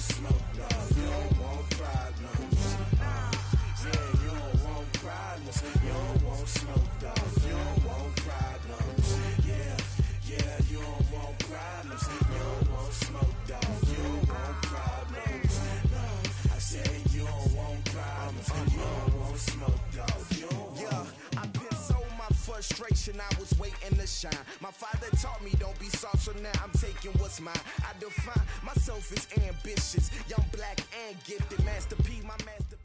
want smoke, dog. You don't want problems. Yeah, you don't want problems. You don't want smoke, dog. You don't want problems. Yeah, you don't want problems. You don't want smoke, dog. You don't want problems. No, I said you don't want problems. You don't want smoke, dog. You don't want. I've been so my frustration, I was waiting to shine. My father taught me don't be soft, so now I'm taking what's mine. I define myself as ambitious, young, black, and gifted. Master P, my masterpiece.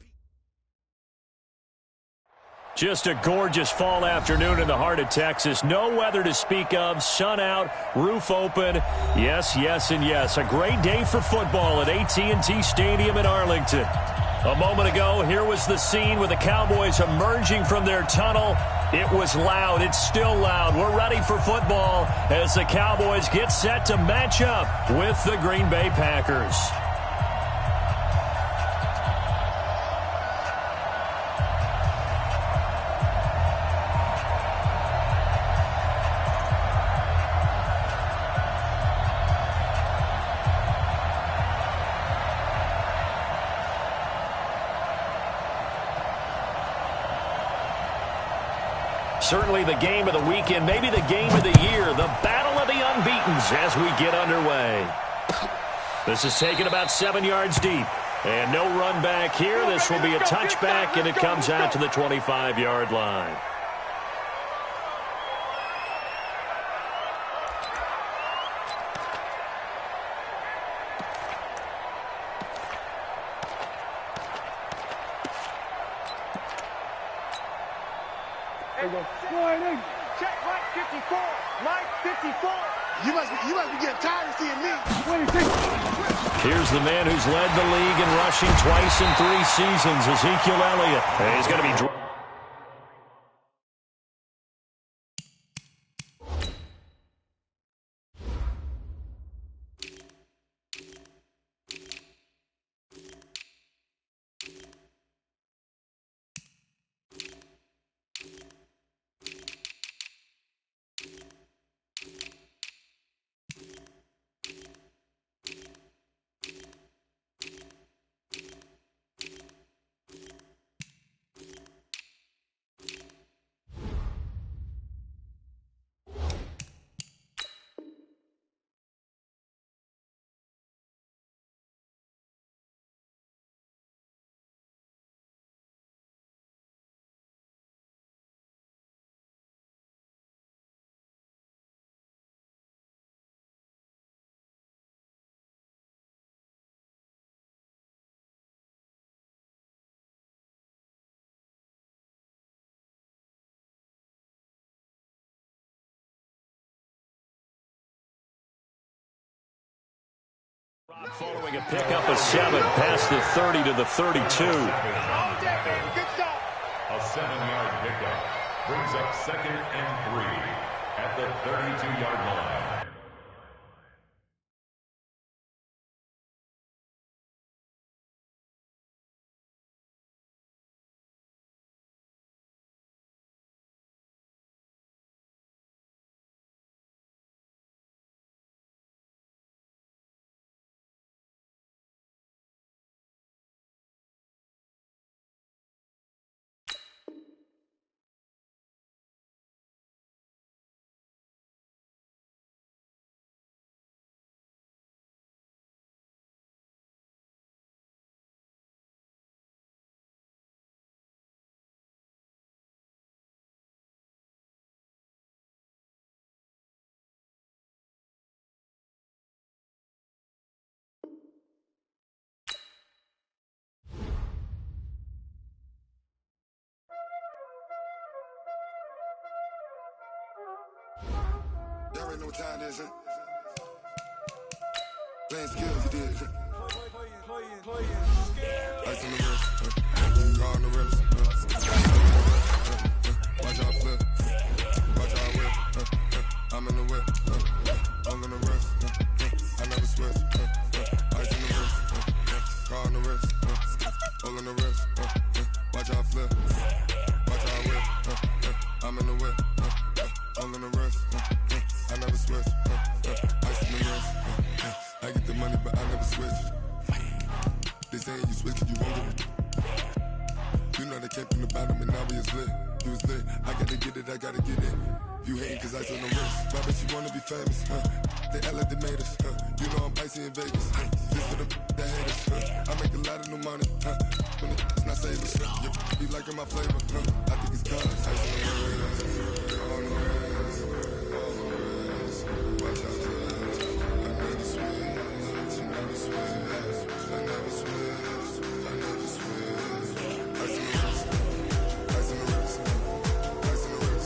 Just a gorgeous fall afternoon in the heart of Texas. No weather to speak of. Sun out, roof open. Yes, yes, and yes. A great day for football at AT&T Stadium in Arlington. A moment ago, here was the scene with the Cowboys emerging from their tunnel. It was loud. It's still loud. We're ready for football as the Cowboys get set to match up with the Green Bay Packers. Certainly the game of the weekend, maybe the game of the year, the battle of the unbeatens as we get underway. This is taken about 7 yards deep. And no run back here. This will be a touchback, and it comes out to the 25-yard line. Check Mike 54. Mike 54. You must be getting tired of seeing me. Here's the man who's led the league in rushing twice in 3 seasons, Ezekiel Elliott. And he's going to be... Following a pickup of 7 past the 30 to the 32. Good stop. A 7-yard pickup brings up 2nd and 3 at the 32-yard line. Y'all already know what time it is, huh? Playing skills, you did, huh? Ice on the wrist, car on the wrist, watch out flip, watch out whip, I'm in the whip, I'm gonna rest, I never switch, ice on the wrist, car on the wrist, hole in the wrist, watch out flip, watch out whip, I'm in the whip, I'm gonna rest, I never switch, ice on the wrist, I get the money but I never switch. They saying you switch, you won't get it. You know they came from the bottom and now we is lit. You was lit, I gotta get it, I gotta get it. You hating cause I said no risk. Why bet you wanna be famous, huh? They act like they made us, huh? You know I'm icy in Vegas, huh? This for the that hate us, huh? I make a lot of new money, huh? When it's not saving, you be liking my flavor, huh? I think it's gone. Ice on the wrist, on the wrist, on the wrist. Watch out for this. I never switch, I never switch, I never switch, I never switch. Ice on the wrist, ice on the wrist, ice on the wrist, ice on the wrist, ice on the wrist,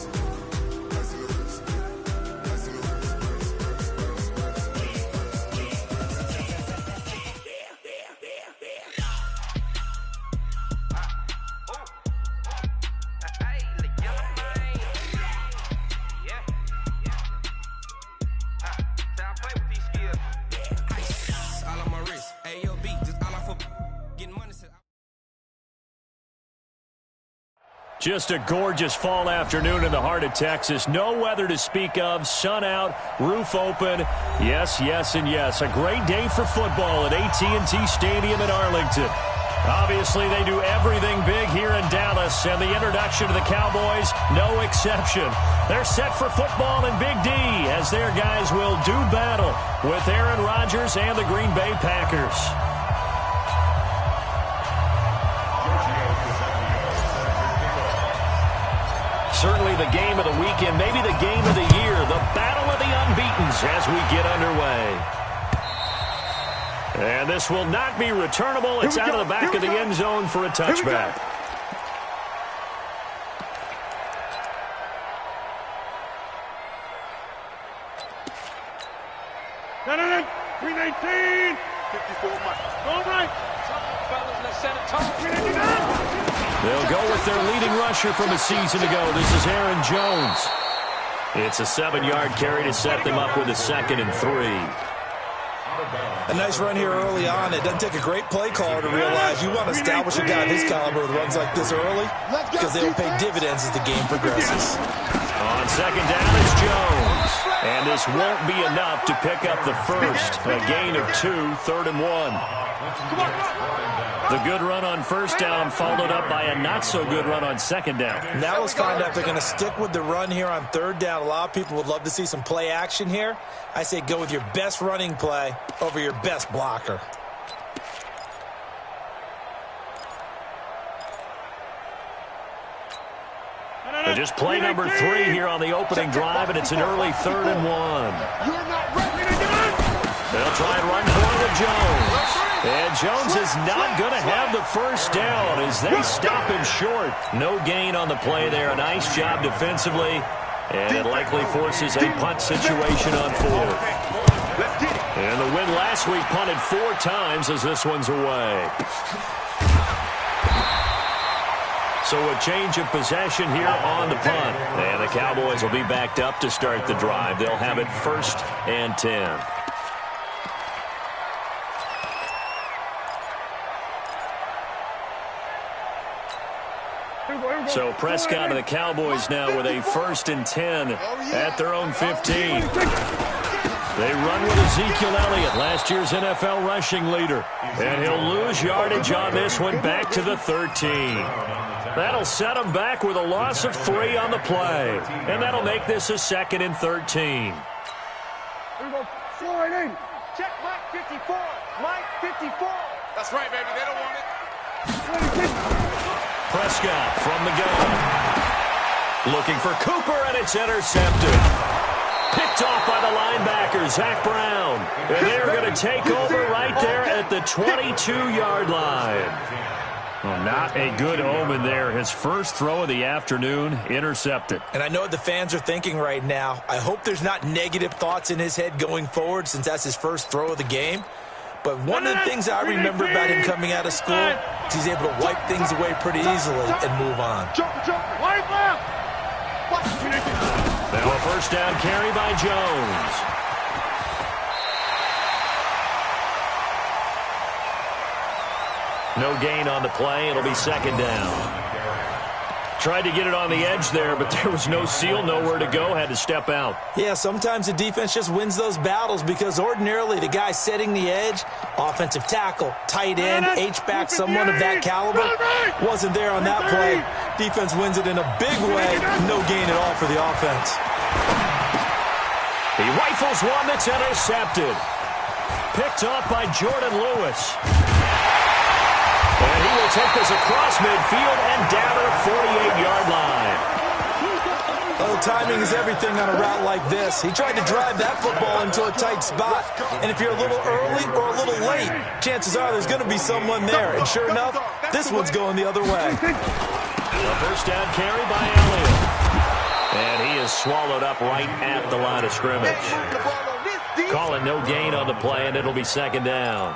Just a gorgeous fall afternoon in the heart of Texas. No weather to speak of. Sun out, roof open. Yes, yes, and yes. A great day for football at AT&T Stadium in Arlington. Obviously, they do everything big here in Dallas, and the introduction to the Cowboys, no exception. They're set for football in Big D as their guys will do battle with Aaron Rodgers and the Green Bay Packers. Certainly the game of the weekend, maybe the game of the year, the battle of the unbeatens as we get underway. And this will not be returnable. It's out of the back of the end zone for a touchback. No. 319. 54 Mike. All right. Fellas, let's set a tone. 319. They'll go with their leading rusher from a season ago. This is Aaron Jones. It's a 7-yard carry to set them up with a 2nd and 3. A nice run here early on. It doesn't take a great play caller to realize you want to establish a guy of his caliber with runs like this early because they will pay dividends as the game progresses. On 2nd down, it's Jones. And this won't be enough to pick up the first. A gain of 2, 3rd and 1. The good run on 1st down followed up by a not-so-good run on 2nd down. Now let's find out if they're going to stick with the run here on 3rd down. A lot of people would love to see some play action here. I say go with your best running play over your best blocker. Just play number 3 here on the opening drive, and it's an early 3rd and 1. They'll try and run for it with Jones. And Jones is not going to have the first down as they stop him short. No gain on the play there. A nice job defensively. And it likely forces a punt situation on 4th. And the win last week punted 4 times as this one's away. So a change of possession here on the punt. And the Cowboys will be backed up to start the drive. They'll have it 1st and 10. So Prescott and the Cowboys now with a 1st and 10 at their own 15. They run with Ezekiel Elliott, last year's NFL rushing leader. And he'll lose yardage on this one back to the 13. That'll set him back with a loss of 3 on the play. And that'll make this a 2nd and 13. Here we go. Slide in. Check Mike 54. Mike 54. That's right, baby. They don't want it. Prescott from the gun. Looking for Cooper, and it's intercepted. Picked off by the linebacker, Zach Brown. And they're going to take over right there at the 22-yard line. Well, not a good omen there. His first throw of the afternoon, intercepted. And I know what the fans are thinking right now. I hope there's not negative thoughts in his head going forward since that's his first throw of the game. But one of the things I remember about him coming out of school is he's able to wipe things away pretty easily and move on. Now a 1st down carry by Jones. No gain on the play. It'll be 2nd down. Tried to get it on the edge there, but there was no seal, nowhere to go, had to step out. Yeah, sometimes the defense just wins those battles because ordinarily the guy setting the edge, offensive tackle, tight end, H-back, someone of that caliber, wasn't there on that play. Defense wins it in a big way, no gain at all for the offense. He rifles one that's intercepted. Picked up by Jordan Lewis. And he will take this across midfield and down to the 48-yard line. Oh, timing is everything on a route like this. He tried to drive that football into a tight spot. And if you're a little early or a little late, chances are there's going to be someone there. And sure enough, this one's going the other way. A first down carry by Elliott. And he is swallowed up right at the line of scrimmage. Calling no gain on the play, and it'll be second down.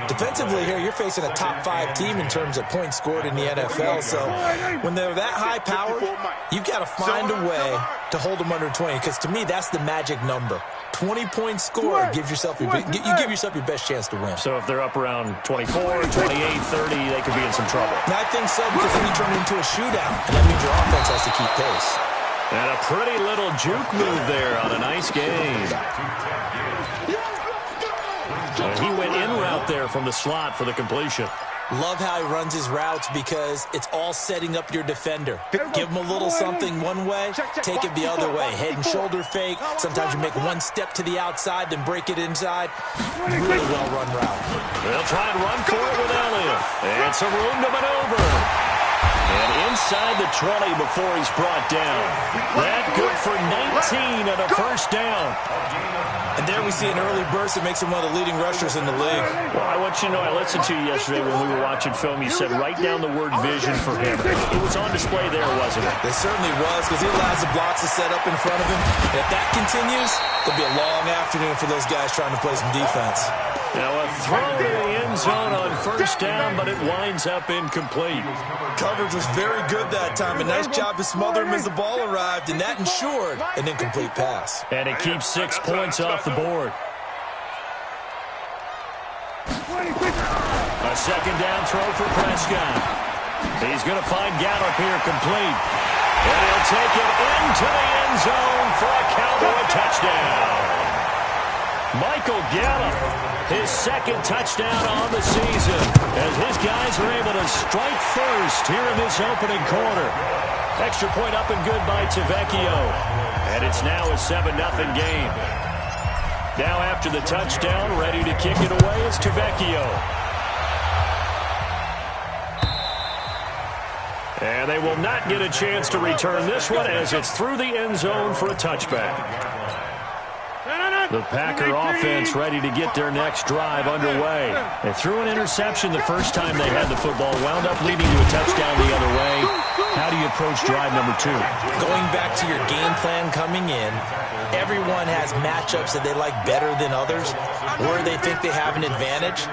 Defensively here, you're facing a top-5 team in terms of points scored in the NFL. So when they're that high-powered, you've got to find a way to hold them under 20. Because to me, that's the magic number. 20 points scored gives yourself you give yourself your best chance to win. So if they're up around 24, 28, 30, they could be in some trouble. I think so, because then you turn it into a shootout, and that means your offense has to keep pace. And a pretty little juke move there on a nice game. And he went in route there from the slot for the completion. Love how he runs his routes because it's all setting up your defender. Give him a little something one way, take it the other way. Head and shoulder fake. Sometimes you make one step to the outside, then break it inside. Really well-run route. They'll try and run for it with Elliott. And some room to maneuver. And inside the 20 before he's brought down. That good for 19 and a first down. And there we see an early burst that makes him one of the leading rushers in the league. Well, I want you to know, I listened to you yesterday when we were watching film. You said write down the word vision for him. It was on display there, wasn't it? It certainly was, because he allows the blocks to set up in front of him. And if that continues, there'll be a long afternoon for those guys trying to play some defense. Now a throw to the end zone on first down, but it winds up incomplete. Coverage was very good that time. A nice job to smother him as the ball arrived, and that ensured an incomplete pass. And it keeps 6 points off the board. A second down throw for Prescott. He's going to find Gallup here complete. And he'll take it into the end zone for a Cowboy touchdown. Michael Gallup, his second touchdown on the season, as his guys are able to strike first here in this opening quarter. Extra point up and good by Tavecchio. And it's now a 7-0 game. Now after the touchdown, ready to kick it away is Tavecchio. And they will not get a chance to return this one as it's through the end zone for a touchback. The Packer offense ready to get their next drive underway. They threw an interception the first time they had the football, wound up leading to a touchdown the other way. How do you approach drive number 2? Going back to your game plan coming in, everyone has matchups that they like better than others, where they think they have an advantage.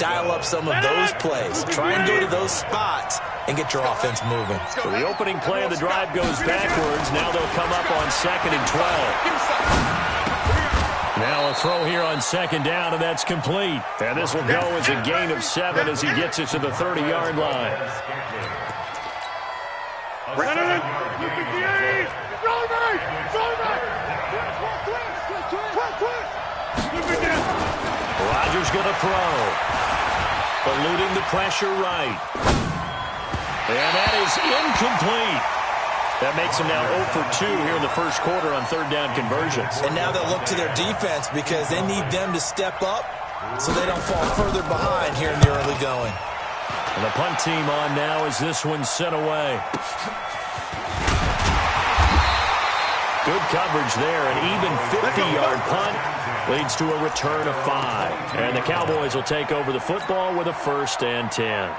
Dial up some of those plays. Try and go to those spots and get your offense moving. So the opening play of the drive goes backwards. Now they'll come up on 2nd and 12. Now a throw here on second down, and that's complete. And this will go as a gain of 7 as he gets it to the 30-yard line. Rodgers going to throw. Eluding the pressure right. And that is incomplete. That makes them now 0 for 2 here in the first quarter on third down conversions. And now they'll look to their defense because they need them to step up so they don't fall further behind here in the early going. And the punt team on now as this one's sent away. Good coverage there. An even 50-yard punt leads to a return of 5. And the Cowboys will take over the football with a 1st and 10.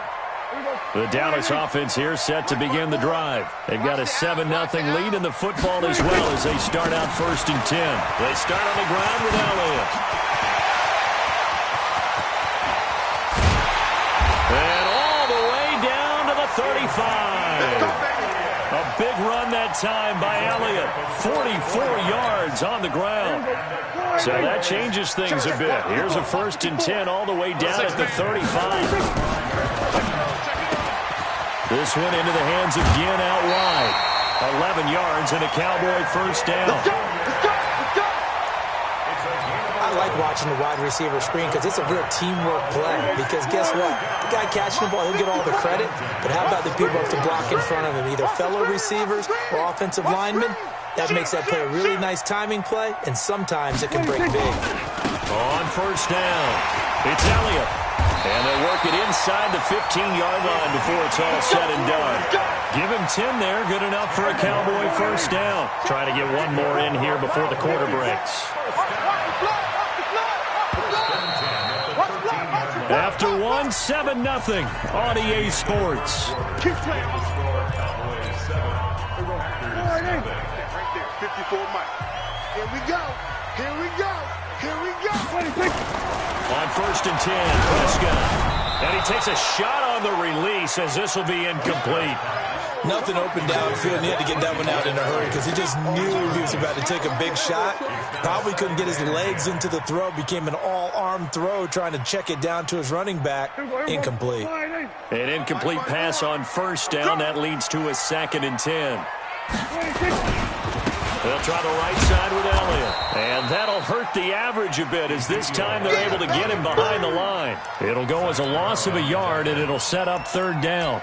The Dallas offense here set to begin the drive. They've got a 7-0 lead in the football as well as they start out 1st and 10. They start on the ground with Elliott. And all the way down to the 35. A big run that time by Elliott. 44 yards on the ground. So that changes things a bit. Here's a 1st and 10 all the way down at the 35. This one into the hands of Ginn out wide. 11 yards and a Cowboy first down. Let's go. Let's go. Let's go. I like watching the wide receiver screen because it's a real teamwork play. Because guess what? The guy catching the ball, he'll get all the credit. But how about the people who have to block in front of him, either fellow receivers or offensive linemen? That makes that play a really nice timing play, and sometimes it can break big. On first down, it's Elliott. And they'll work it inside the 15-yard line before it's all said and done. Give him 10 there, good enough for a Cowboy first down. Trying to get one more in here before the quarter breaks. After one, 7-0 on EA Sports. Keep playing. Right there, 54 Mike. Here we go. Here we go. Here we go. On first and 10, Prescott. And he takes a shot on the release as this will be incomplete. Nothing open downfield, and he had to get that one out in a hurry because he just knew he was about to take a big shot. Probably couldn't get his legs into the throw. Became an all-arm throw trying to check it down to his running back. Incomplete. An incomplete pass on first down. That leads to a 2nd and 10. They'll try the right side with Elliott. And that'll hurt the average a bit as this time they're able to get him behind the line. It'll go as a loss of a yard, and it'll set up 3rd down.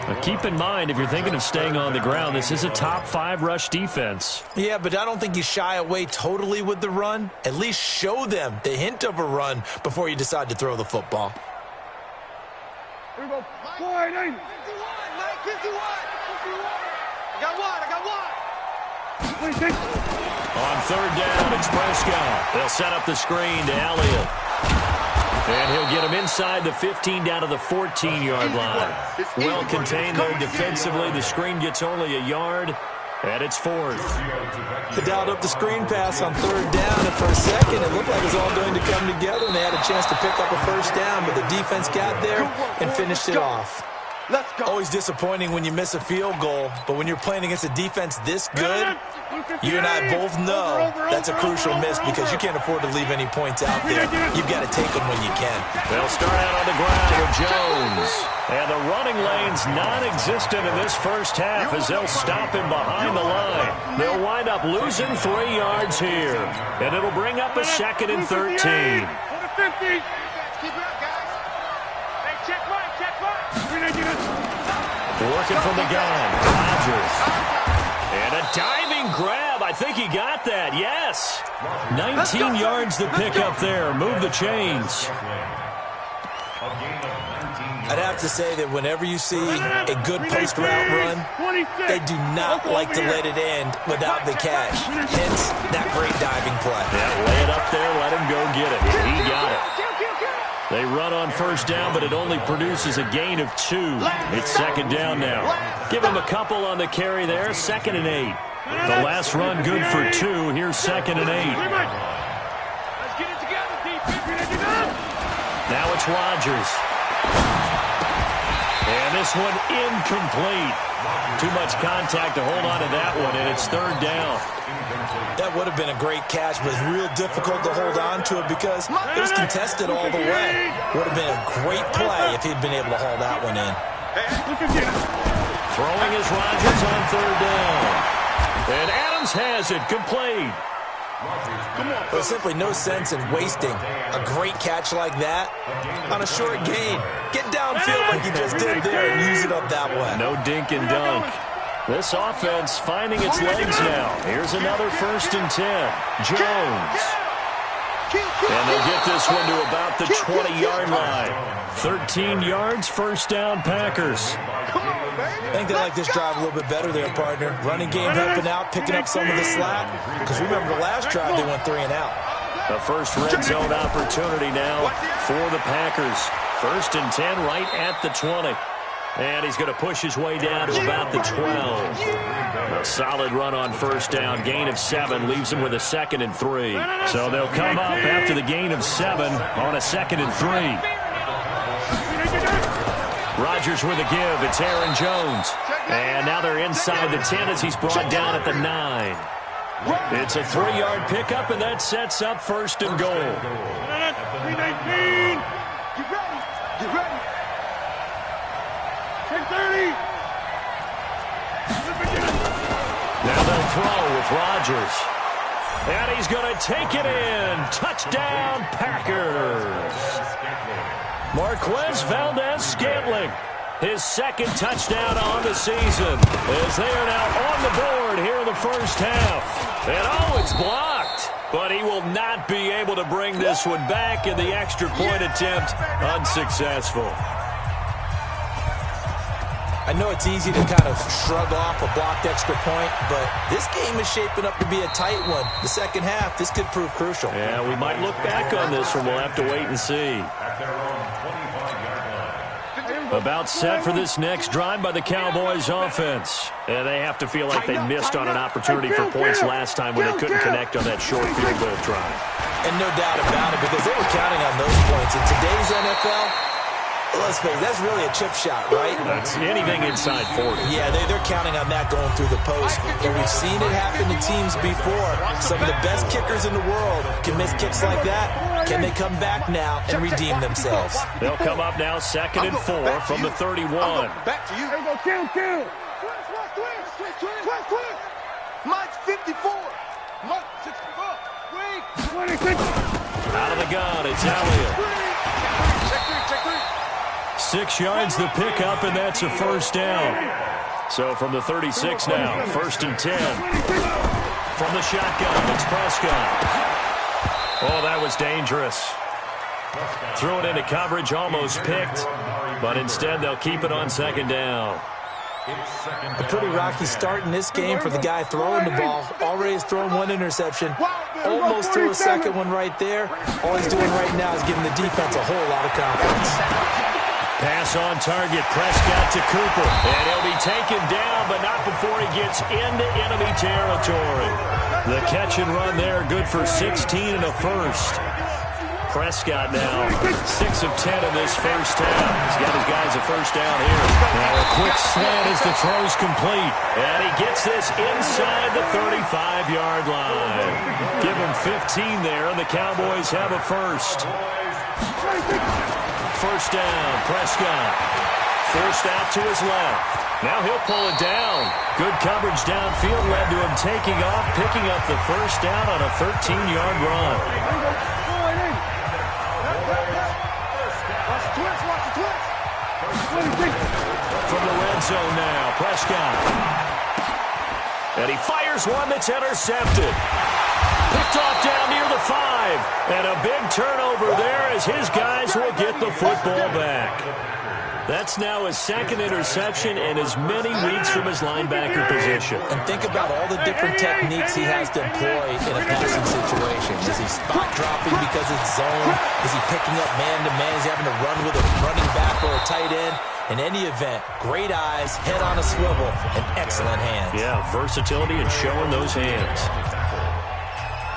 Now keep in mind, if you're thinking of staying on the ground, this is a top 5 rush defense. Yeah, but I don't think you shy away totally with the run. At least show them the hint of a run before you decide to throw the football. Here we go. 51, Mike, 51. I got one. On 3rd down, it's Prescott. They'll set up the screen to Elliott. And he'll get him inside the 15 down to the 14-yard line. Well contained there defensively. The screen gets only a yard, and it's 4th. They dialed up the screen pass on 3rd down, and for a second it looked like it was all going to come together, and they had a chance to pick up a first down, but the defense got there and finished it off. Let's go. Always disappointing when you miss a field goal, but when you're playing against a defense this good, you and I both know that's a crucial miss because you can't afford to leave any points out there. You've got to take them when you can. They'll start out on the ground with Jones. And the running lane's non-existent in this first half as they'll stop him behind the line. They'll wind up losing 3 yards here. And it'll bring up a 2nd and 13. Keep it up, guys. Hey, check right. Working from the gun, Rodgers. And a diving grab. I think he got that, yes. 19 yards to pick up there. Move the chains. I'd have to say that whenever you see a good post-route run, they do not like to let it end without the catch. Hence, that great diving play. Yeah, lay it up there, let him go get it. He got it. They run on first down, but it only produces a gain of 2. It's 2nd down now. Give him a couple on the carry there, 2nd and 8. The last run good for 2. Here's 2nd and 8. Let's get it together, defense. Now it's Rodgers. And this one incomplete. Too much contact to hold on to that one, and it's 3rd down. That would have been a great catch, but it's real difficult to hold on to it because it was contested all the way. Would have been a great play if he'd been able to haul that one in. Throwing is Rodgers on 3rd down. And Adams has it, complete. There's simply no sense in wasting a great catch like that on a short gain. Get downfield like you just did there and use it up that way. No dink and dunk. This offense finding its legs now. Here's another 1st and 10. Jones. And they'll get this one to about the 20-yard line. 13 yards, first down, Packers. I think they like this drive a little bit better there, partner. Running game helping out, picking up some of the slack. Because remember the last drive, they went 3 and out. The first red zone opportunity now for the Packers. 1st and 10 right at the 20. And he's going to push his way down to about the 12. A solid run on first down. Gain of 7 leaves him with a 2nd and 3. So they'll come up after the gain of 7 on a 2nd and 3. Rodgers with a give. It's Aaron Jones. And now they're inside the 10 as he's brought down at the 9. It's a 3-yard pickup, and that sets up 1st and goal. 319. Get ready. 10-30. with Rodgers. And he's going to take it in. Touchdown, Packers. Marquez Valdez-Scantling, his second touchdown on the season, as they are now on the board here in the first half. And oh, it's blocked. But he will not be able to bring this one back, in the extra point attempt unsuccessful. I know it's easy to kind of shrug off a blocked extra point, but this game is shaping up to be a tight one. The second half, this could prove crucial. Yeah, we might look back on this one. We'll have to wait and see. About set for this next drive by the Cowboys offense. And they have to feel like they missed on an opportunity for points last time when they couldn't connect on that short field goal try. And no doubt about it, because they were counting on those points. In today's NFL, let's face it, that's really a chip shot, right? That's anything inside 40. Yeah, they're counting on that going through the post. And we've seen it happen to teams before. Some of the best kickers in the world can miss kicks like that. Can they come back now and redeem themselves? They'll come up now 2nd and 4 from the 31. Back to you. There you go, kill. Twist. Mike's 54. Mike 64. Wait. 26. Out of the gun, it's Elliott. Check three. 6 yards the pickup, and that's a first down. So from the 36 now, 1st and 10. From the shotgun, it's Prescott. Oh, that was dangerous. Threw it into coverage, almost picked, but instead they'll keep it on 2nd down. A pretty rocky start in this game for the guy throwing the ball. Already has thrown 1 interception. Almost threw a second one right there. All he's doing right now is giving the defense a whole lot of confidence. Pass on target, Prescott to Cooper. And he'll be taken down, but not before he gets into enemy territory. The catch and run there, good for 16 and a first. Prescott now 6 of 10 in this first half. He's got his guys a first down here. Now a quick slant as the throw's complete. And he gets this inside the 35-yard line. Give him 15 there, and the Cowboys have a first. First down, Prescott. Forced out to his left. Now he'll pull it down. Good coverage downfield led to him taking off, picking up the first down on a 13-yard run. From the red zone now, Prescott. And he fires one that's intercepted. Picked off down near the 5. And a big turnover there as his guys will get the football back. That's now his 2nd interception in as many weeks from his linebacker position. And think about all the different techniques he has to employ in a passing situation. Is he spot dropping because it's zone? Is he picking up man-to-man? Is he having to run with a running back or a tight end? In any event, great eyes, head on a swivel, and excellent hands. Yeah, versatility and showing those hands.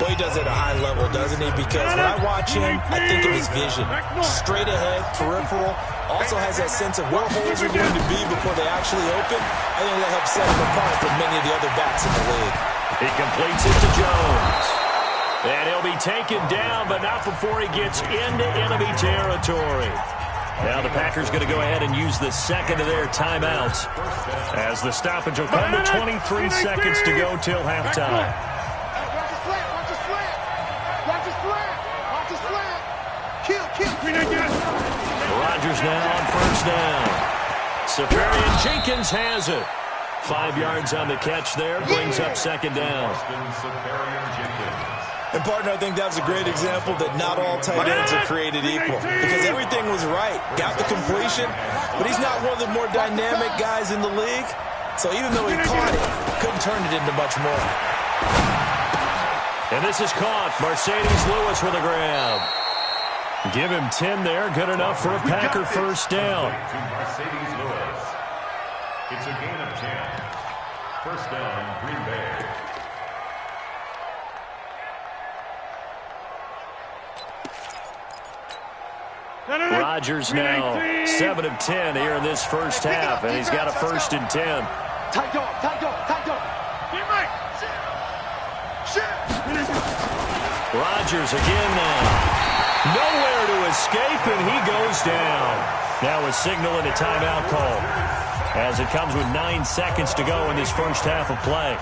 Boy, he does it at a high level, doesn't he? Because when I watch him, I think of his vision. Straight ahead, peripheral. Also has that sense of where holes are going to be before they actually open. I think that helps set him apart from many of the other backs in the league. He completes it to Jones. And he'll be taken down, but not before he gets into enemy territory. Now the Packers going to go ahead and use the 2nd of their timeouts, as the stoppage will come to 23 seconds to go till halftime. Rodgers now on first down. Safarian Jenkins has it. 5 yards on the catch there, brings up 2nd down. And, partner, I think that was a great example that not all tight ends are created equal, because everything was right. Got the completion, but he's not one of the more dynamic guys in the league. So even though he caught it, couldn't turn it into much more. And this is caught. Mercedes Lewis with a grab. Give him 10 there. Good enough for a Packer first down. Mercedes Lewis. It's a gain of 10. First down, Green Bay. Rodgers now 7 of 10 here in this first half, and he's got a 1st and 10. Tight dog. Rodgers again now. Nowhere to escape, and he goes down. Now a signal and a timeout call, as it comes with 9 seconds to go in this first half of play.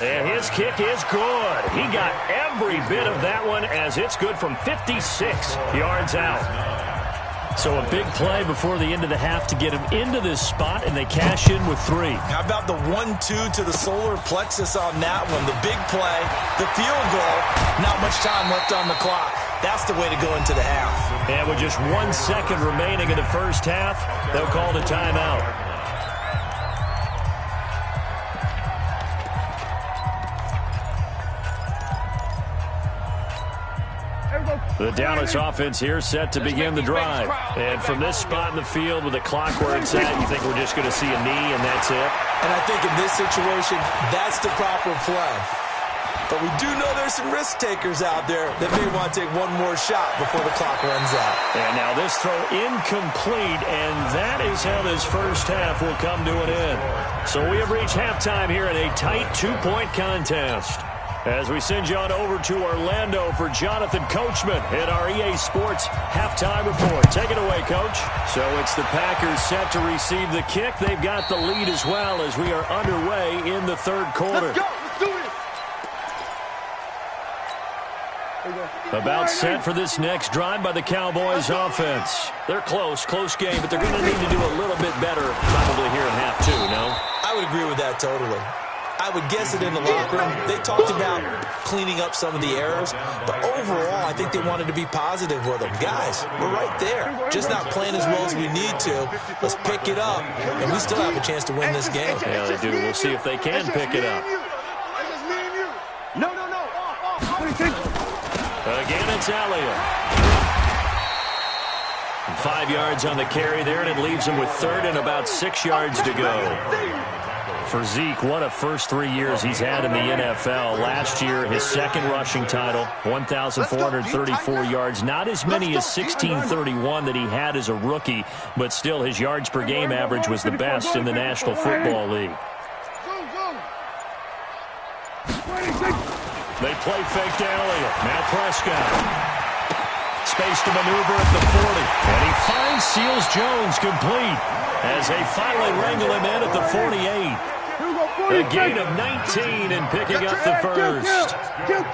And his kick is good. He got every bit of that one as it's good from 56 yards out. So a big play before the end of the half to get him into this spot, and they cash in with 3. How about the 1-2 to the solar plexus on that one? The big play, the field goal, not much time left on the clock. That's the way to go into the half. And with just 1 second remaining in the first half, they'll call the timeout. The Dallas offense here set to begin the drive. And from this spot in the field with the clock where it's at, you think we're just going to see a knee and that's it? And I think in this situation, that's the proper play. But we do know there's some risk takers out there that may want to take one more shot before the clock runs out. And now this throw incomplete, and that is how this first half will come to an end. So we have reached halftime here in a tight 2-point contest. As we send you on over to Orlando for Jonathan Coachman in our EA Sports halftime report. Take it away, Coach. So it's the Packers set to receive the kick. They've got the lead as well as we are underway in the third quarter. Let's go. Let's do this. About set for this next drive by the Cowboys offense. They're close game, but they're going to need to do a little bit better probably here in half 2, no? I would agree with that totally. I would guess it in the locker room. They talked about cleaning up some of the errors, but overall, I think they wanted to be positive with them. Guys, we're right there. Just not playing as well as we need to. Let's pick it up, and we still have a chance to win this game. Yeah, they do. We'll see if they can pick it up. No. Off. Again, it's Elliott. 5 yards on the carry there, and it leaves him with third and about 6 yards to go. For Zeke, what a first 3 years he's had in the NFL. Last year, his second rushing title, 1,434 yards. Not as many as 1,631 that he had as a rookie, but still his yards per game average was the best in the National Football League. They play fake to Elliott. Matt Prescott. Space to maneuver at the 40. And he finds Seals Jones complete as they finally wrangle him in at the 48. A gain of 19 and picking up the first. Out of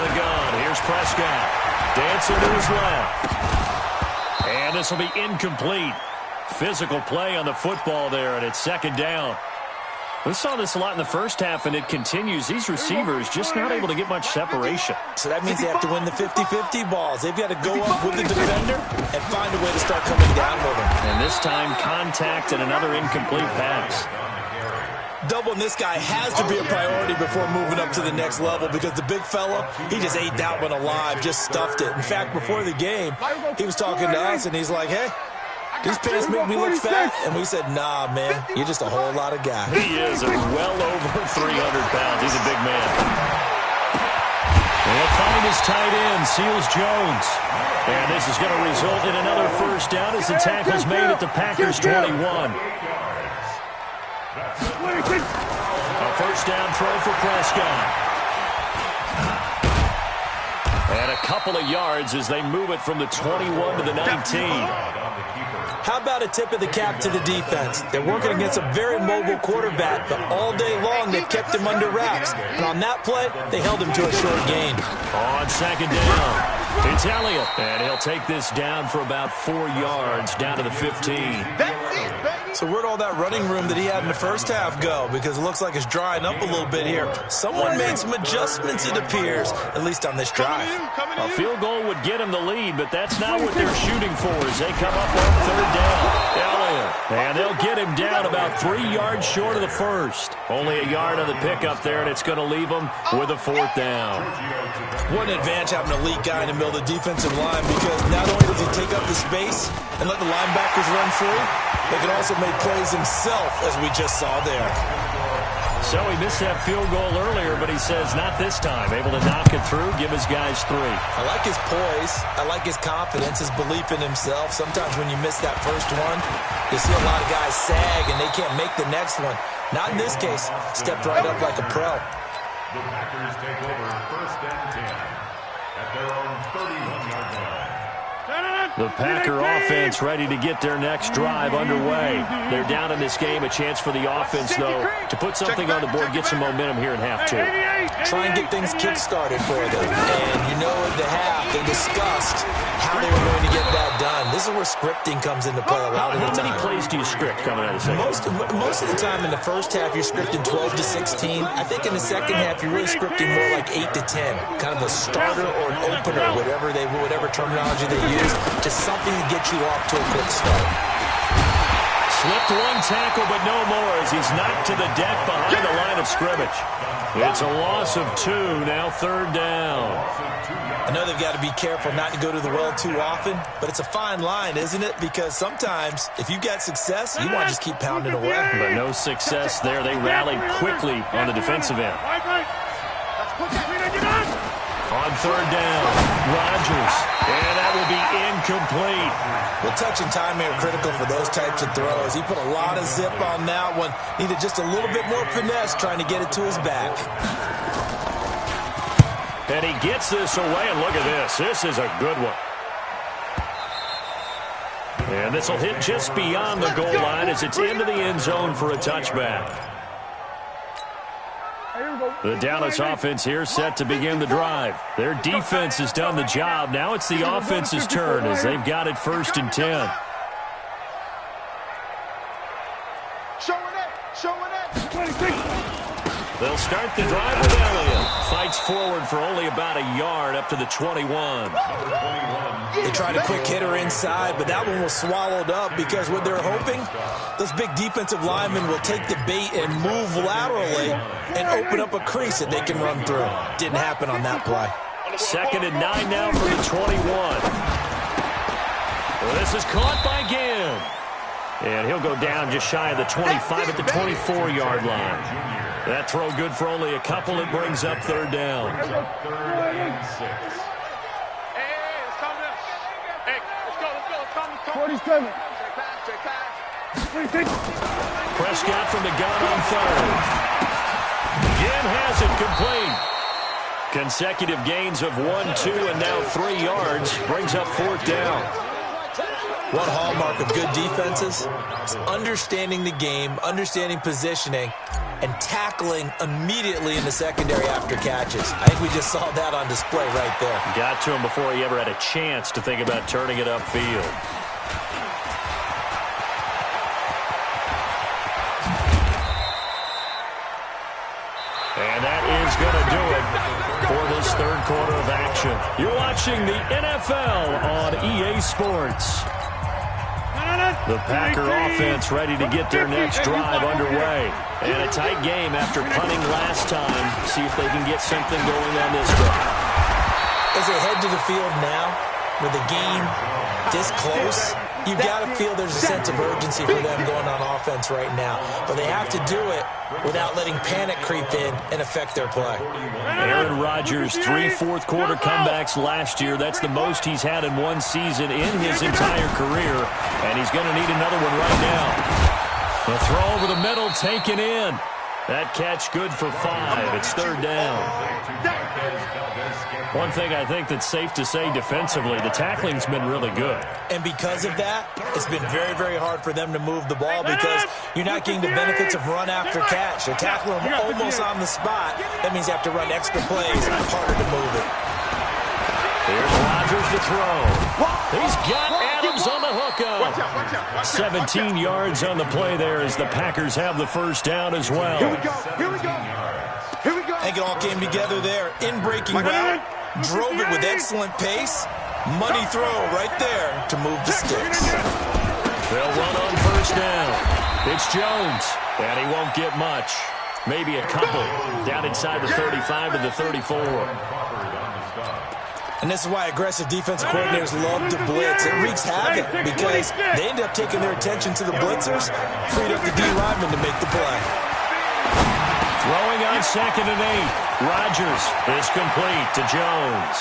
the gun. Here's Prescott. Dancing to his left. And this will be incomplete. Physical play on the football there, and it's second down. We saw this a lot in the first half, and it continues. These receivers just not able to get much separation. So that means they have to win the 50-50 balls. They've got to go up with the defender and find a way to start coming down with them. And this time, contact and another incomplete pass. Doubling this guy has to be a priority before moving up to the next level because the big fella, he just ate that one alive, just stuffed it. In fact, before the game, he was talking to us, and he's like, hey, these pants make me look fat. And we said, nah, man, you're just a whole lot of guy. He is well over 300 pounds. He's a big man. They'll find his tight end, Seals Jones. And this is going to result in another first down as the tackle's made at the Packers' 21. A first down throw for Prescott. And a couple of yards as they move it from the 21 to the 19. How about a tip of the cap to the defense? They're working against a very mobile quarterback, but all day long they've kept him under wraps. And on that play, they held him to a short gain. On second down, it's Elliott. And he'll take this down for about 4 yards, down to the 15. So where'd all that running room that he had in the first half go? Because it looks like it's drying up a little bit here. Someone made some adjustments, it appears, at least on this drive. A field goal would get him the lead, but that's not what they're shooting for as they come up on third down. Elliott. And they'll get him down about 3 yards short of the first. Only a yard on the pickup there, and it's going to leave him with a fourth down. What an advantage having an elite guy in the middle of the defensive line, because not only does he take up the space and let the linebackers run free, they can also make plays himself, as we just saw there. So he missed that field goal earlier, but he says not this time. Able to knock it through, give his guys 3. I like his poise. I like his confidence, his belief in himself. Sometimes when you miss that first one, you see a lot of guys sag and they can't make the next one. Not in this case. Stepped right up like a pro. The Packers take over first and 10 at their own 31-yard line. The Packer offense ready to get their next drive underway. They're down in this game. A chance for the offense, though, to put something on the board, get some momentum here in half two. Try and get things kick-started for them. And you know in the half, they discussed how they were going to get that done. This is where scripting comes into play a lot of the time. How many plays do you script coming out of the second? Most of the time in the first half, you're scripting 12 to 16. I think in the second half, you're really scripting more like 8 to 10. Kind of a starter or an opener, whatever terminology they use. Just something to get you off to a quick start. Slipped one tackle, but no more as he's knocked to the deck behind the line of scrimmage. It's a loss of 2, now third down. I know they've got to be careful not to go to the well too often, but it's a fine line, isn't it? Because sometimes, if you've got success, you want to just keep pounding away. But no success there. They rallied quickly on the defensive end. On third down, Rodgers, and that will be incomplete. Well, touch and timing are critical for those types of throws. He put a lot of zip on that one. Needed just a little bit more finesse trying to get it to his back. And he gets this away, and look at this. This is a good one. And this will hit just beyond the goal line as it's into the end zone for a touchback. The Dallas offense here set to begin the drive. Their defense has done the job. Now it's the offense's turn as they've got it 1st and 10. They'll start the drive with Elliott. Fights forward for only about a yard up to the 21. They tried a quick hitter inside, but that one was swallowed up because what they're hoping, those big defensive linemen will take the bait and move laterally and open up a crease that they can run through. Didn't happen on that play. 2nd and 9 now for the 21. Well, this is caught by Ginn. And he'll go down just shy of the 25 at the 24-yard line. That throw good for only a couple. It brings up third down. Prescott from the gun on third. Ginn has it complete. Consecutive gains of 1, 2, and now 3 yards. Brings up 4th down. One hallmark of good defenses is understanding the game, understanding positioning, and tackling immediately in the secondary after catches. I think we just saw that on display right there. Got to him before he ever had a chance to think about turning it upfield. And that is going to do it for this third quarter of action. You're watching the NFL on EA Sports. The Packer offense ready to get their next drive underway. And a tight game after punting last time. See if they can get something going on this drive. As they head to the field now, with the game this close, you've got to feel there's a sense of urgency for them going on offense right now. But they have to do it without letting panic creep in and affect their play. Aaron Rodgers, 3 fourth-quarter comebacks last year. That's the most he's had in one season in his entire career. And he's going to need another one right now. The throw over the middle taken in. That catch good for 5. It's third down. One thing I think that's safe to say defensively, the tackling's been really good. And because of that, it's been very, very hard for them to move the ball because you're not getting the benefits of run after catch. They're tackling them almost on the spot. That means you have to run extra plays, harder to move it. Here's Rodgers to throw. He's got Adams on the hookup. 17 yards on the play there as the Packers have the first down as well. Here we go. I think it all came together there. In-breaking route, drove it with excellent pace. Money throw right there to move the sticks. They'll run on first down. It's Jones, and he won't get much. Maybe a couple. Down inside the 35 to the 34. And this is why aggressive defensive coordinators love to blitz. It wreaks havoc because they end up taking their attention to the blitzers, freed up the D lineman to make the play. Throwing on 2nd and 8. Rodgers is complete to Jones.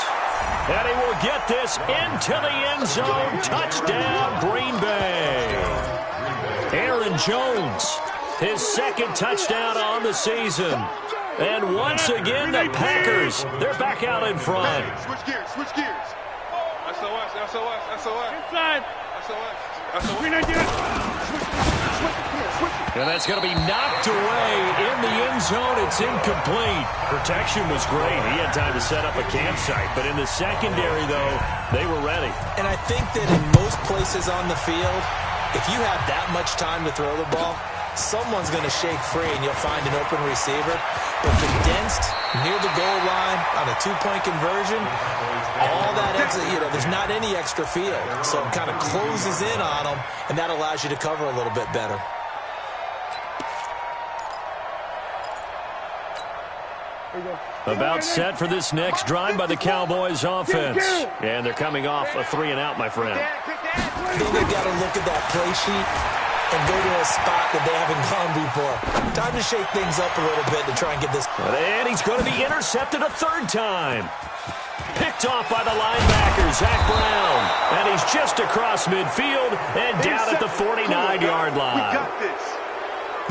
And he will get this into the end zone. Touchdown, Green Bay. Aaron Jones, his 2nd touchdown on the season. And once again, the Packers, they're back out in front. Switch gears. Inside. And that's going to be knocked away in the end zone. It's incomplete. Protection was great. He had time to set up a campsite. But in the secondary, though, they were ready. And I think that in most places on the field, if you have that much time to throw the ball, someone's going to shake free and you'll find an open receiver. But condensed near the goal line on a two-point conversion, all that extra, there's not any extra field. So it kind of closes in on them, and that allows you to cover a little bit better. About set for this next drive by the Cowboys offense. And they're coming off a 3-and-out, my friend. I think they've got to look at that play sheet and go to a spot that they haven't gone before. Time to shake things up a little bit to try and get this. And he's going to be intercepted a third time. Picked off by the linebacker, Zach Brown. And he's just across midfield and down at the 49-yard line.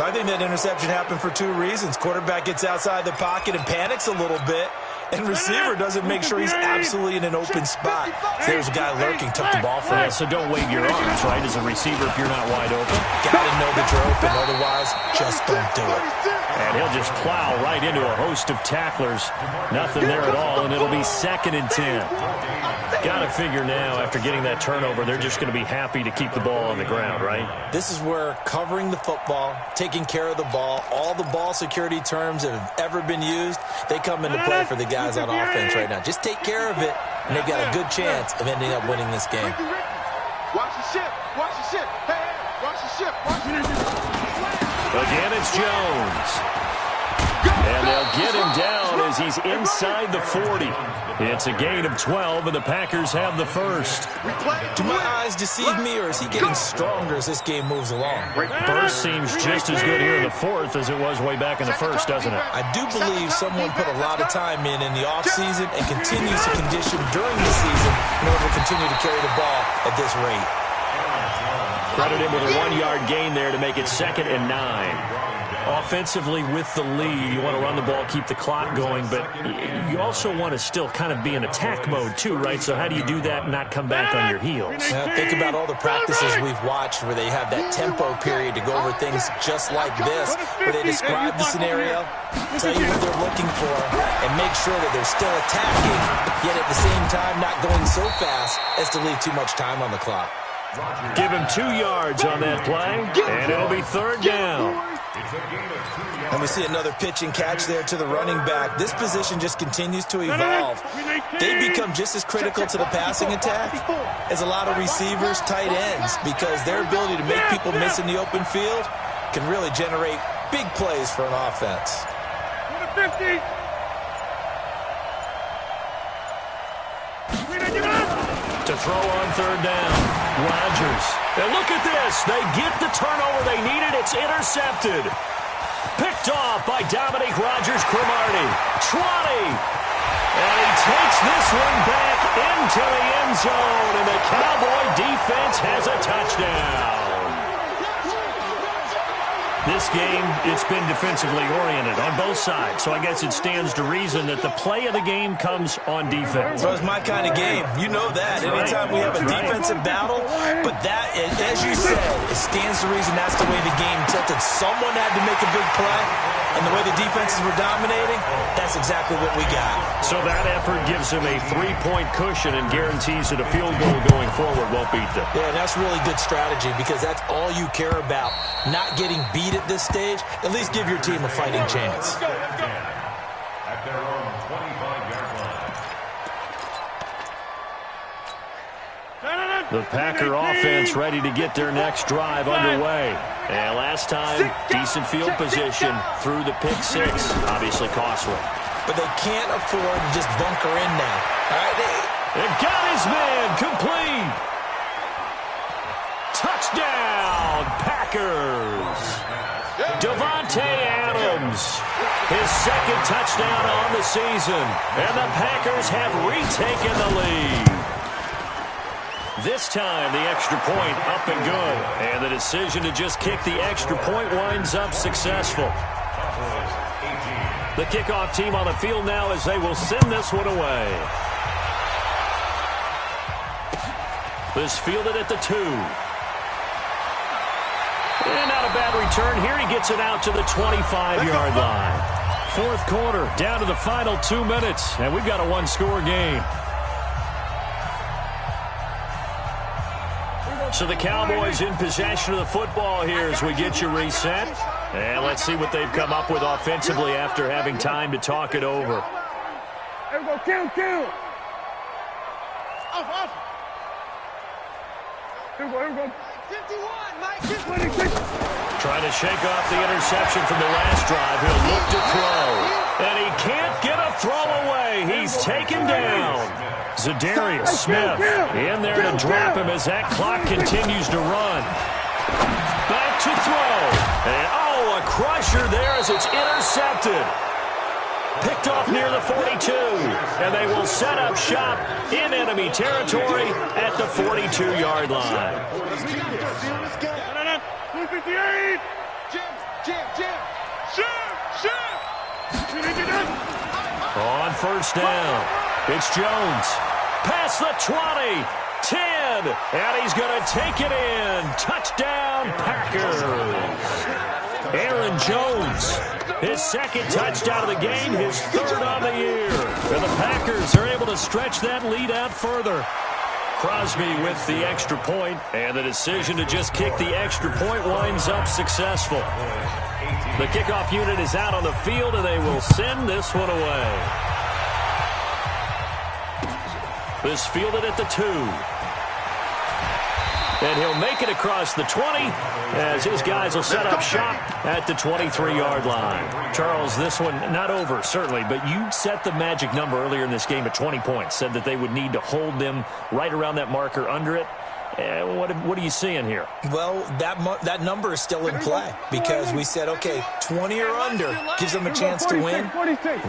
I think that interception happened for two reasons. Quarterback gets outside the pocket and panics a little bit, and receiver doesn't make sure he's absolutely in an open spot. So there's a guy lurking, took the ball from him. So don't wave your arms, right, as a receiver if you're not wide open. Got to know that you're open, otherwise just don't do it. And he'll just plow right into a host of tacklers. Nothing there at all, and it'll be 2nd and 10. Got to figure now, after getting that turnover, they're just going to be happy to keep the ball on the ground, right? This is where covering the football, taking care of the ball, all the ball security terms that have ever been used, they come into play for the guys on offense right now. Just take care of it, and they've got a good chance of ending up winning this game. Watch the ship. Watch the ship. Hey, watch the ship. Watch the ship. Again, it's Jones. And they'll get him down as he's inside the 40. It's a gain of 12, and the Packers have the first. Do my eyes deceive me, or is he getting stronger as this game moves along? Burst seems just as good here in the 4th as it was way back in the 1st, doesn't it? I do believe someone put a lot of time in the offseason and continues to condition during the season in order to continue to carry the ball at this rate. Credit him with a 1-yard gain there to make it 2nd and 9. Offensively with the lead, you want to run the ball, keep the clock going, but you also want to still kind of be in attack mode too, right? So how do you do that and not come back on your heels? Think about all the practices we've watched where they have that tempo period to go over things just like this, where they describe the scenario, tell you what they're looking for, and make sure that they're still attacking, yet at the same time not going so fast as to leave too much time on the clock. Give him 2 yards on that play, and it'll be 3rd down. And we see another pitch and catch there to the running back. This position just continues to evolve. They become just as critical to the passing attack as a lot of receivers, tight ends, because their ability to make people miss in the open field can really generate big plays for an offense. To throw on 3rd down, Rodgers. And look at this. They get the turnover they needed. It's intercepted. Picked off by Dominique Rodgers-Cromartie. 20. And he takes this one back into the end zone. And the Cowboy defense has a touchdown. This game, it's been defensively oriented on both sides, so I guess it stands to reason that the play of the game comes on defense. So it's my kind of game. You know that. Anytime we have a defensive battle, but that, as you said, it stands to reason that's the way the game tilted. Someone had to make a big play, and the way the defenses were dominating, that's exactly what we got. So that effort gives him a 3-point cushion and guarantees that a field goal going forward won't beat them. Yeah, that's really good strategy because that's all you care about. Not getting beat at this stage, at least give your team a fighting chance. At their own 25-yard line. The Packer offense ready to get their next drive underway. And last time, decent field position through the pick 6, obviously costly. But they can't afford to just bunker in now. All right, and got his man complete. Touchdown, Packers. Davante Adams, his 2nd touchdown on the season, and the Packers have retaken the lead. This time, the extra point up and good, and the decision to just kick the extra point winds up successful. The kickoff team on the field now as they will send this one away. This fielded at the 2. And not a bad return here. He gets it out to the 25-yard line. Fourth quarter, down to the final 2 minutes, and we've got a one-score game. So the Cowboys in possession of the football here as we get you reset. And let's see what they've come up with offensively after having time to talk it over. Here we go, kill. Off. Here we go. 51, Mike. 26. Trying to shake off the interception from the last drive. He'll look to throw. And he can't get a throw away. He's taken down. Zadarius Smith in there to drop him as that clock continues to run. Back to throw. And a crusher there as it's intercepted. Picked off near the 42. And they will set up shop in enemy territory at the 42-yard line. 258. Jim. On first down, it's Jones. Past the 20, 10, and he's going to take it in. Touchdown, Packers. Aaron Jones, his second touchdown of the game, his third on the year. And the Packers are able to stretch that lead out further. Crosby with the extra point, and the decision to just kick the extra point winds up successful. The kickoff unit is out on the field, and they will send this one away. This fielded at the 2. And he'll make it across the 20 as his guys will set up shop at the 23-yard line. Charles, this one not over, certainly, but you set the magic number earlier in this game at 20 points, said that they would need to hold them right around that marker under it. What are you seeing here? Well, that number is still in play because we said, okay, 20 or under gives them a chance to win.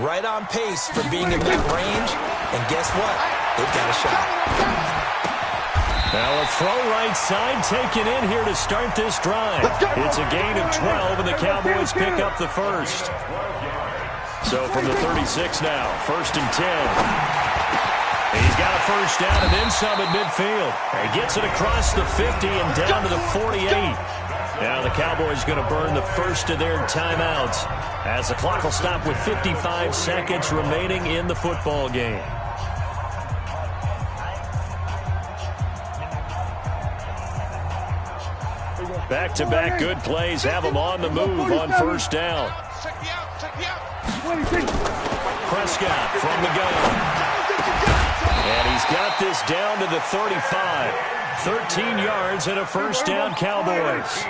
Right on pace for being in that range. And guess what? They've got a shot. Now a throw right side taken in here to start this drive. It's a gain of 12, and the Cowboys pick up the first. So from the 36 now, 1st and 10. He's got a first down and then some at midfield. He gets it across the 50 and down to the 48. Now the Cowboys going to burn the first of their timeouts as the clock will stop with 55 seconds remaining in the football game. Back-to-back good plays have them on the move on first down. Prescott from the gun. And he's got this down to the 35. 13 yards and a first down, Cowboys.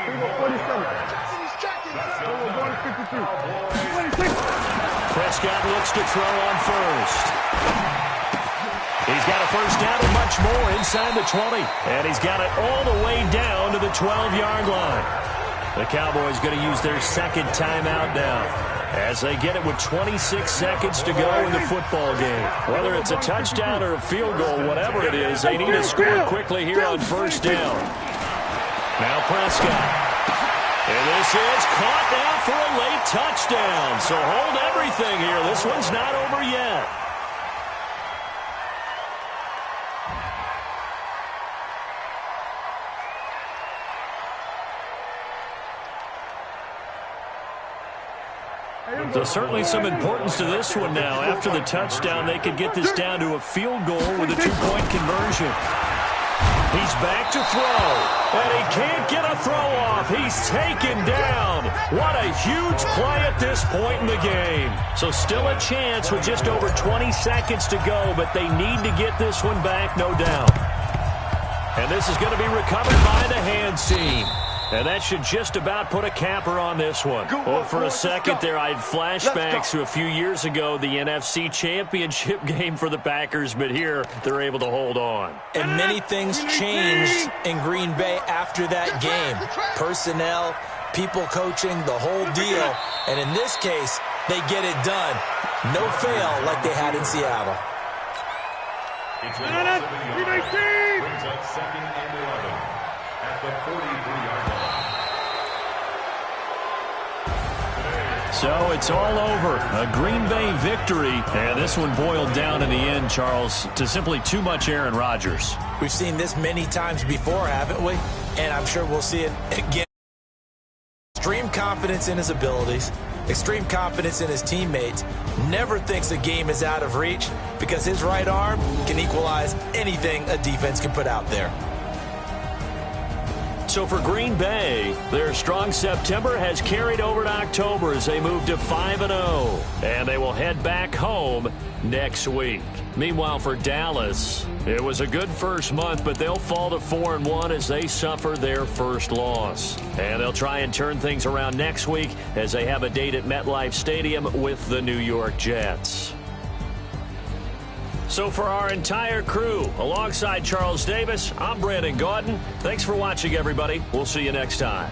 Prescott looks to throw on first. He's got a first down and much more inside the 20. And he's got it all the way down to the 12-yard line. The Cowboys going to use their second timeout now as they get it with 26 seconds to go in the football game. Whether it's a touchdown or a field goal, whatever it is, they need to score quickly here on first down. Now Prescott. And this is caught now for a late touchdown. So hold everything here. This one's not over yet. So certainly some importance to this one now. After the touchdown, they could get this down to a field goal with a two-point conversion. He's back to throw, and he can't get a throw off. He's taken down. What a huge play at this point in the game. So still a chance with just over 20 seconds to go, but they need to get this one back, no doubt. And this is going to be recovered by the hands team. And that should just about put a capper on this one. Well, for a second there, I had flashbacks to a few years ago, the NFC Championship game for the Packers, but here they're able to hold on. And many things changed in Green Bay after that game. Personnel, people coaching, the whole deal. And in this case, they get it done. No fail like they had in Seattle. It's a loss of a yard. Brings up 2nd and 11 at the 43-yard line. So it's all over. A Green Bay victory. And this one boiled down in the end, Charles, to simply too much Aaron Rodgers. We've seen this many times before, haven't we? And I'm sure we'll see it again. Extreme confidence in his abilities, extreme confidence in his teammates, never thinks the game is out of reach because his right arm can equalize anything a defense can put out there. So for Green Bay, their strong September has carried over to October as they move to 5-0. And they will head back home next week. Meanwhile, for Dallas, it was a good first month, but they'll fall to 4-1 as they suffer their first loss. And they'll try and turn things around next week as they have a date at MetLife Stadium with the New York Jets. So for our entire crew, alongside Charles Davis, I'm Brandon Gaudin. Thanks for watching, everybody. We'll see you next time.